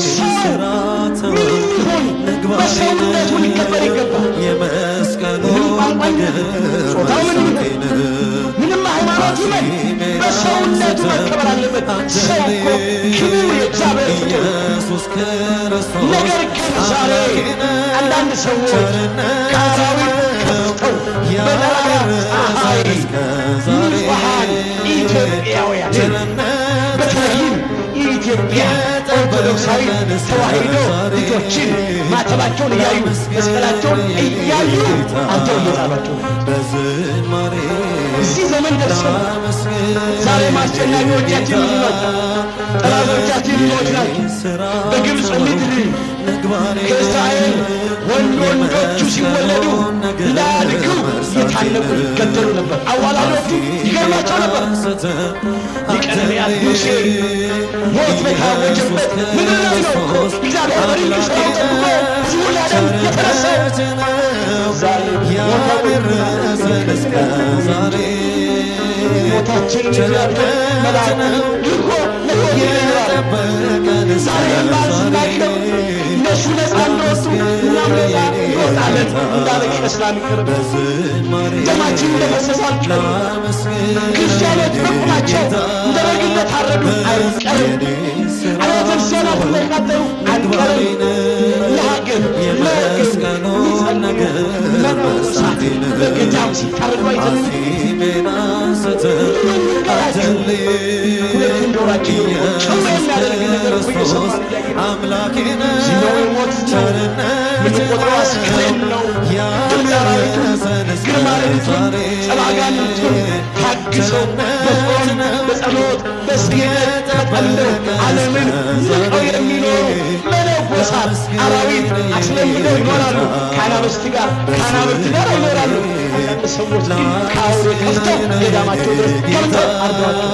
ሰው ምንም ይሁን በሰውነቱ ሊከበር ይገባል። ምንም ቋንቋ ይሁን ጾታው ምንም ይሁን ምንም ሃይማኖት ይሁን በሰውነቱ መከበር አለበት። ሰው እኮ ክብር የእግዚአብሔር ፍቅር። ነገር ግን ዛሬ አንዳንድ ሰዎች ከአራዊት ከፍተው በጠራራ ፀሐይ ንጹሐን ኢትዮጵያውያን በተለይም የኢትዮጵያ ኦርቶዶክሳዊ ተዋሕዶ ልጆችን ማተባቸውን እያዩ መስቀላቸውን እያዩ አንተው እየጣሏቸው እዚህ ዘመን ደርሰው ዛሬ አስጨናቂዎቻችን ብዙ ናቸው። ጠላቶቻችን ብዙዎች ናቸው። በግብፅ ምድር ከእስራኤል ወንዶቹ ሲወለዱ እንዳያድጉ እየታነቁ ይገደሉ ነበር። አዋላጆቹ ይገርማቸው ነበር። ሊቀ ነቢያት ሙሴ ሞት በታወጀበት ምድር ላይ ነው እኮ እግዚአብሔር በድንቅ ሥራው ጠብቆ ሕዝቡን ሊያድን የተነሳው። ዛሬ ሞታችን እግዚአብሔር መልአኩ ልኮ ለሞት ይለዋል። ዛሬ ባዝናቸው እነሱ ነፃ እንደወጡ እኛም ነፃ እንወጣለን እንዳለ ኢስላም ይቅርብ። ደማችን እንደፈሰሰ አልቀርም። ክርስቲያኖች በቁማቸው እንደ በግ እንደታረዱ አይቀርም። አብያተ ክርስቲያናት እንደተቃጠሉ አንቀርም። ለሀገር ለወገን የሚጸልዩ መነኮሳት በገዳም ሲታረዱ አይተንም። ሁለት ጆሮአችን ጨው የሚያደርግ ነገር እኮ እየሰማን እያየን ነው። ዚናው ሞት ነው። የምንቆጥረው አስክሬን ነው። ድምፅ አራዊቱን ግርማ ሌሊቱን ጸባጋንቱን ታግሰው በጾም በጸሎት በስግደት ተጠምደው ዓለምን ንቀው የሚኖሩ መነኮሳት አራዊት አስለምደው ይኖራሉ። ከአናብስት ጋር ከአናብርት ጋር ይኖራሉ። አንዳንድ ሰዎች ግን ከአውሬ ከፍተው ገዳማቸው ድረስ ገብተው አርደዋቸዋል።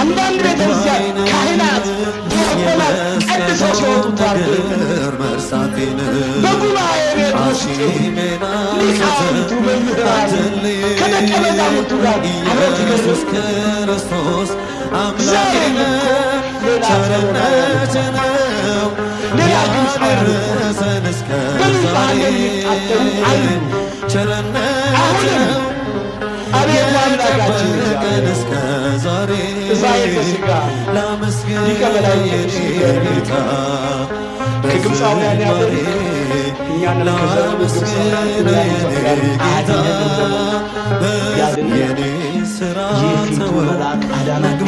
አንዳንድ ቤተክርስቲያን ካህናት ዲያቆናት ቀድሰው ሲወጡ ታርደው በጉባኤ ቤት ውስጥ ሊቃውንቱ መምህራን ከደቀ መዛሙርቱ ጋር አብረው ተገኙ። ዛሬም እኮ ሌላ ቸርነት ነው። ሌላ ግብፃውያን በንጹሐን የሚቃጠሉ አሉ። አሁንም አቤቱ አምላካችን እዛይተ ሥጋ ሊቀ መላእክት ጌታ ከግብፃውያን ያደረግ እኛንም ከዘመኑ ግብፃውያን አድነን። ይህ ፊቱ መልአክ አዳናችሁ።